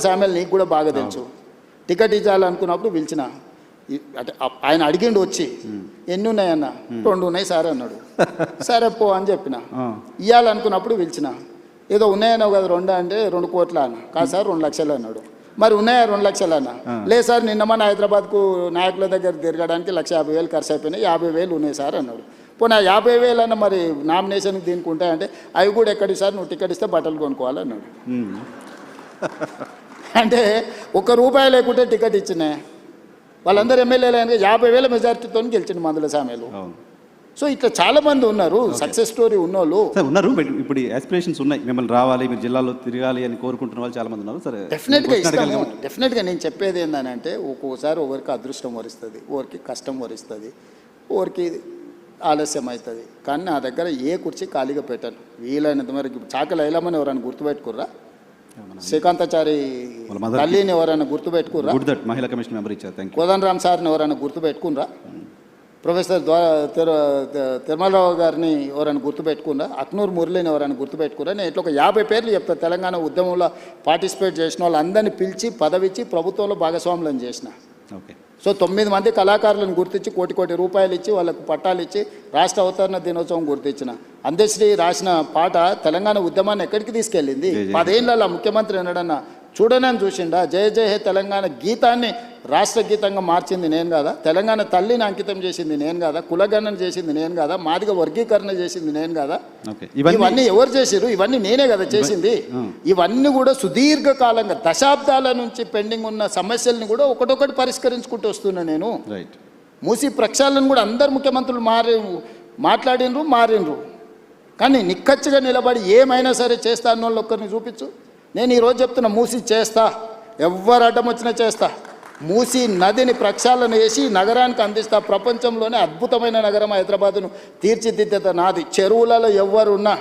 సామెల్ నీకు కూడా బాగా తెలుసు. టికెట్ ఇచ్చాలనుకున్నప్పుడు పిలిచిన, అంటే ఆయన అడిగిండు వచ్చి ఎన్ని ఉన్నాయన్న, 2 ఉన్నాయి సార్ అన్నాడు. సరే పో అని చెప్పిన. ఇవ్వాలనుకున్నప్పుడు పిలిచిన, ఏదో ఉన్నాయన్నావు కదా 2 అంటే 2 కోట్ల అన్న. కాదు సార్ 2 లక్షలు అన్నాడు. మరి ఉన్నాయా 2 లక్షలు అన్న? లేదు సార్ నిన్న మన హైదరాబాద్కు నాయకుల దగ్గర తిరగడానికి 1,50,000 ఖర్చు అయిపోయినాయి, 50,000 ఉన్నాయి సార్ అన్నాడు. పోనీ 50,000 అన్న మరి నామినేషన్కి దీనికి ఉంటాయంటే అవి కూడా ఎక్కడి సార్, నువ్వు టికెట్ ఇస్తే బట్టలు కొనుక్కోవాలన్నాడు. అంటే ₹1 లేకుంటే టికెట్ ఇచ్చినాయి. వాళ్ళందరూ ఎమ్మెల్యేలు 50,000 మెజార్టీతో గెలిచిండు మందుల సామెలు. సో ఇట్లా చాలా మంది ఉన్నారు, సక్సెస్ స్టోరీ ఉన్నోళ్ళు ఉన్నారు. ఇప్పుడు ఆస్పిరేషన్స్ ఉన్నాయి, మిమ్మల్ని రావాలి, మీరు జిల్లాలో తిరగాలి అని కోరుకుంటున్న వాళ్ళు చాలా మంది ఉన్నారు. సరే, డెఫినెట్గా నేను చెప్పేది ఏంటంటే ఒక్కోసారి ఒకరికి అదృష్టం వరిస్తుంది, ఒకరికి కష్టం వరిస్తుంది, ఒకరికి ఆలస్యం అవుతుంది. కానీ నా దగ్గర ఏ కుర్చీ ఖాళీగా పెట్టాను. వీలైనంత మేరకు చాకలి ఐలమ్మని ఎవరైనా గుర్తుపెట్టుకుర్రా? శ్రీకాంతాచారి తల్లిని ఎవరైనా గుర్తుపెట్టుకుర్రా? మహిళా కమిషన్ మెంబర్ ఇచ్చారు. కోదండరామ్ సార్ని ఎవరైనా గుర్తుపెట్టుకున్నారా? ప్రొఫెసర్ తిరుమలరావు గారిని ఎవరైనా గుర్తుపెట్టుకున్నా? అక్నూరు మురళిని ఎవరైనా గుర్తుపెట్టుకున్నా? నేను ఇట్లా ఒక 50 పేర్లు చెప్తాను. తెలంగాణ ఉద్యమంలో పార్టిసిపేట్ చేసిన వాళ్ళందరినీ పిలిచి పదవిచ్చి ప్రభుత్వంలో భాగస్వాములను చేసిన. సో 9 మంది కళాకారులను గుర్తించి కోటి రూపాయలు ఇచ్చి వాళ్ళకు పట్టాలు ఇచ్చి రాష్ట్ర అవతరణ దినోత్సవం గుర్తించిన. అందశ్రీ రాసిన పాట తెలంగాణ ఉద్యమాన్ని ఎక్కడికి తీసుకెళ్ళింది? 10 ఏళ్ళ ముఖ్యమంత్రి ఎన్నడన్నా చూడనని చూసిండా? జయ జయ హే తెలంగాణ గీతాన్ని రాష్ట్ర గీతంగా మార్చింది నేను కదా? తెలంగాణ తల్లిని అంకితం చేసింది నేను కదా? కులగణన చేసింది నేను కదా? మాదిగ వర్గీకరణ చేసింది నేను కదా? ఇవన్నీ ఎవరు చేసిరు? ఇవన్నీ నేనే కదా చేసింది. ఇవన్నీ కూడా సుదీర్ఘకాలంగా దశాబ్దాల నుంచి పెండింగ్ ఉన్న సమస్యలను కూడా ఒకటొకటి పరిష్కరించుకుంటూ వస్తున్నా నేను. మూసి ప్రక్షాళన కూడా అందరు ముఖ్యమంత్రులు మాట్లాడినరు. కానీ నిక్కచ్చిగా నిలబడి ఏమైనా సరే చేస్తా అన్న వాళ్ళు ఒక్కరిని చూపించు. నేను ఈరోజు చెప్తున్నా, మూసి చేస్తా, ఎవరు అడ్డం వచ్చినా చేస్తా. మూసి నదిని ప్రక్షాళన చేసి నగరానికి అందిస్తా. ప్రపంచంలోనే అద్భుతమైన నగరం హైదరాబాదును తీర్చిదిద్దేత నాది. చెరువులలో ఎవరున్నా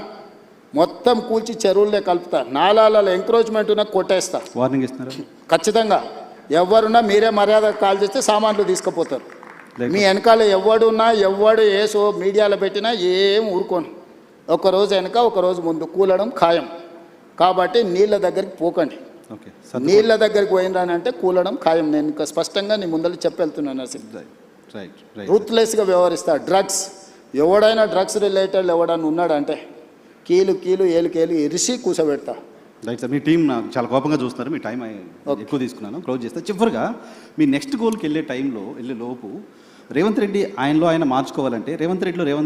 మొత్తం కూల్చి చెరువులనే కలుపుతా. నాలాలలో ఎంక్రోచ్మెంట్ ఉన్నా కొట్టేస్తా. వార్నింగ్ ఇస్తున్నారు ఖచ్చితంగా. ఎవరున్నా మీరే మర్యాద కాల్ చేస్తే సామాన్లు తీసుకుపోతారు. మీ వెనకాల ఎవడు ఏసో మీడియాలో పెట్టినా ఏం ఊరుకోను. ఒకరోజు వెనక ఒకరోజు ముందు కూలడం ఖాయం. కాబట్టి నీళ్ళ దగ్గరికి పోకండి. నీళ్ళ దగ్గరికి పోయినానంటే కూలడం ఖాయం. నేను ఇంకా స్పష్టంగా నీ ముందర చెప్పెళ్తున్నాను. రూత్లెస్గా వ్యవహరిస్తా. డ్రగ్స్ ఎవడైనా డ్రగ్స్ రిలేటెడ్ ఎవడన్నా ఉన్నాడంటే కీలు ఏలు ఇరిసి కూసబెడతా. రైట్ సార్, మీ టీం చాలా కోపంగా చూస్తున్నారు. మీ టైం ఎక్కువ తీసుకున్నాను, క్లోజ్ చేస్తా. చివరిగా మీ నెక్స్ట్ గోల్కి వెళ్ళే లోపు రేవంత్ రెడ్డి ఆయన మార్చుకోవాలంటే రేవంత్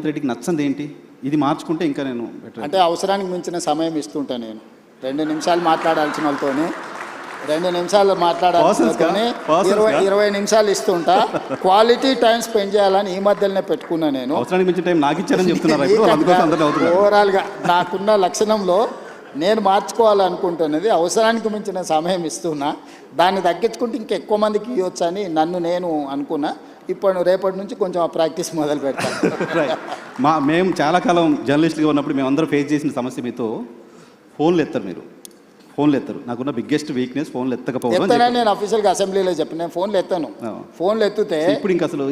రెడ్డికి నచ్చంది ఏంటి? ఇది మార్చుకుంటే ఇంకా నేను అంటే అవసరానికి మించిన సమయం ఇస్తుంటా. నేను 2 నిమిషాలు మాట్లాడాల్సిన వాళ్ళతోనే 2 నిమిషాలు మాట్లాడాల్సిన 20 నిమిషాలు ఇస్తుంటా. క్వాలిటీ టైం స్పెండ్ చేయాలని ఈ మధ్యలోనే పెట్టుకున్నా. నేను అవసరానికి మించిన టైం నాకు ఇచ్చారని చెప్తున్నారు. ఓవరాల్గా నాకున్న లక్షణంలో నేను మార్చుకోవాలనుకుంటున్నది అవసరానికి మించిన సమయం ఇస్తున్నా. దాన్ని తగ్గించుకుంటే ఇంకెక్కువ మందికి ఇవ్వచ్చు అని నన్ను నేను అనుకున్నా. రేపటి నుంచి కొంచెం ఆ ప్రాక్టీస్ మొదలు పెడతాను. మేము చాలా కాలం జర్నలిస్ట్గా ఉన్నప్పుడు మేమందరూ ఫేస్ చేసిన సమస్య, మీతో ఫోన్లు ఎత్తరు. నాకున్న బిగ్గెస్ట్ వీక్నెస్ ఫోన్లు ఎత్తకపోవడం. నేను అఫీషియల్గా అసెంబ్లీలో చెప్పిన నేను ఫోన్లు ఎత్తాను. ఫోన్లు ఎత్తితే ఇప్పుడు ఇంకా అసలు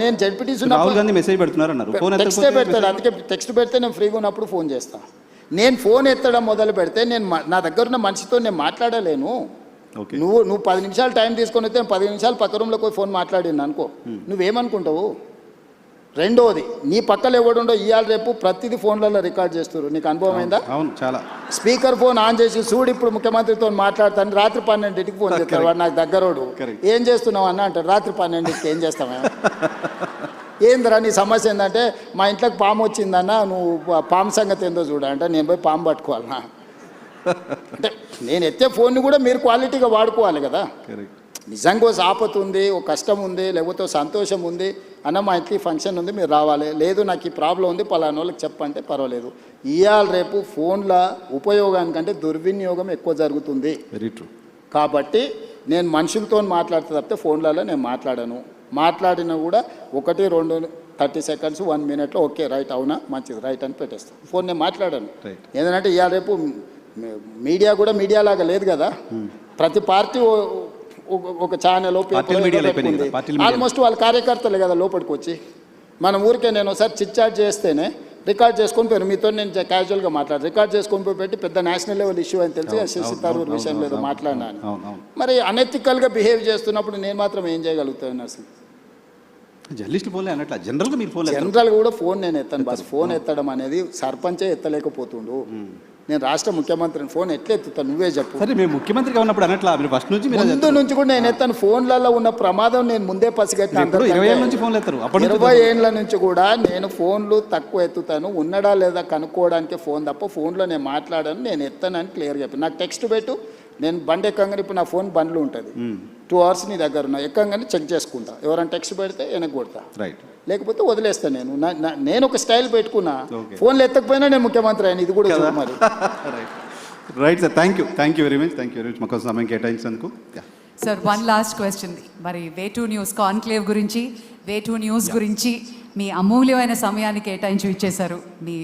నేను జడ్పీటీసీ రాహుల్ గాంధీ మెసేజ్ పెడుతున్నారు అన్నారు. టెక్స్ట్ పెడతాడు. అందుకే టెక్స్ట్ పెడితే నేను ఫ్రీగా ఉన్నప్పుడు ఫోన్ చేస్తాను. నేను ఫోన్ ఎత్తడం మొదలు పెడితే నా దగ్గర ఉన్న మనిషితో నేను మాట్లాడలేను. నువ్వు 10 నిమిషాలు టైం తీసుకొని వస్తే 10 నిమిషాలు పక్క రూమ్లో పోయి ఫోన్ మాట్లాడింది అనుకో, నువ్వేమనుకుంటావు? రెండోది, నీ పక్కన ఎవడుండో ఇవాళ రేపు ప్రతిదీ ఫోన్లలో రికార్డ్ చేస్తారు. నీకు అనుభవం అయిందా? చాలా. స్పీకర్ ఫోన్ ఆన్ చేసి చూడు ఇప్పుడు ముఖ్యమంత్రితో మాట్లాడతాను. రాత్రి 12ంటికి ఫోన్ చేస్తాడు. వాడు నాకు దగ్గరోడు. ఏం చేస్తున్నావు అన్న అంటాడు. రాత్రి 12ంటికి ఏం చేస్తావా? ఏందిరా నీ సమస్య ఏంటంటే మా ఇంట్లోకి పాము వచ్చిందన్న, నువ్వు పాము సంగతి ఏందో చూడంటే నేను పోయి పాము పట్టుకోవాలన్నా. అంటే నేను ఎత్తే ఫోన్ని కూడా మీరు క్వాలిటీగా వాడుకోవాలి కదా. నిజంగా ఆపత్తు ఉంది, ఒక కష్టం ఉంది, లేకపోతే సంతోషం ఉంది అన్న, మా ఇంటికి ఫంక్షన్ ఉంది మీరు రావాలి, లేదు నాకు ఈ ప్రాబ్లం ఉంది పలానా వాళ్ళకి చెప్పంటే పర్వాలేదు. ఇవాళ రేపు ఫోన్ల ఉపయోగానికంటే దుర్వినియోగం ఎక్కువ జరుగుతుంది. Very true. కాబట్టి నేను మనుషులతో మాట్లాడితే తప్పితే ఫోన్లలో నేను మాట్లాడినా కూడా 1, 2, 30 సెకండ్స్ 1 మినిట్లో ఓకే రైట్ అవునా మంచిది రైట్ అని పెట్టేస్తాను. ఫోన్ నేను మాట్లాడాను. ఏంటంటే ఇవాళ రేపు మీడియా కూడా మీడియా లాగా లేదు కదా. ప్రతి పార్టీ ఒక ఛానల్ ఆల్మోస్ట్ వాళ్ళ కార్యకర్తలే కదా లోపలికి వచ్చి. మన ఊరికే నేను ఒకసారి చిట్ చాట్ చేస్తేనే రికార్డ్ చేసుకొని పోయారు. మీతో నేను క్యాజువల్గా మాట్లాడు రికార్డ్ చేసుకొని పోయి పెట్టి పెద్ద నేషనల్ లెవెల్ ఇష్యూ అని తెలిసి శశి తరూర్ విషయంలో ఏదో మాట్లాడినాను. అవును. మరి అనెథికల్గా బిహేవ్ చేస్తున్నప్పుడు నేను మాత్రం ఏం చేయగలుగుతాను అసలు? జర్నలిస్ట్ ఫోన్లే అన్నట్ల జనరల్గా మీరు ఫోన్ జనరల్గా కూడా ఫోన్ నేను ఎత్తాను బస్. ఫోన్ ఎత్తడం అనేది సర్పంచే ఎత్తలేకపోతుండు. నేను రాష్ట్ర ముఖ్యమంత్రిని ఫోన్ ఎట్లా ఎత్తుతాను నువ్వే చెప్పు. సరే మేము ముఖ్యమంత్రిగా ఉన్నప్పుడు అన్నట్లా మీరు ఫస్ట్ నుంచి మీరు ముందు నుంచి కూడా నేను ఎత్తాను. ఫోన్లలో ఉన్న ప్రమాదం నేను ముందే పసిగట్టిన. 20 ఏళ్ళ నుంచి ఫోన్లు ఎత్తారు. అప్పటి నుంచి 20 ఏళ్ళ నుంచి కూడా నేను ఫోన్లు తక్కువ ఎత్తుతాను. ఉన్నడా లేదా కనుక్కోవడానికి ఫోన్ తప్ప ఫోన్లో నేను మాట్లాడాను, నేను ఎత్తానని క్లియర్గా చెప్పాను. నాకు టెక్స్ట్ పెట్టు, నేను బండి ఎక్కంగానే ఇప్పుడు నా ఫోన్ బండ్లు ఉంటుంది 2 hours నీ దగ్గర ఉన్నా ఎక్కంగానే చెక్ చేసుకుంటా. ఎవరైనా టెక్స్ట్ పెడితే వెనక్కి కొడతా, రైట్. లేకపోతే వదిలేస్తాను. నేను ఒక స్టైల్ పెట్టుకున్నా. ఫోన్లు ఎత్తకపోయినా నేను ముఖ్యమంత్రి అయినా, ఇది కూడా చూడు మరి. Right sir, thank you very much మాకు సమయం కేటాయించినందుకు. Sir, one last question. మరి వే2 న్యూస్ కాన్క్లేవ్ గురించి, వే2 న్యూస్ గురించి మీ అమూల్యమైన సమయాన్ని కేటాయించి ఇచ్చేశారు. మీ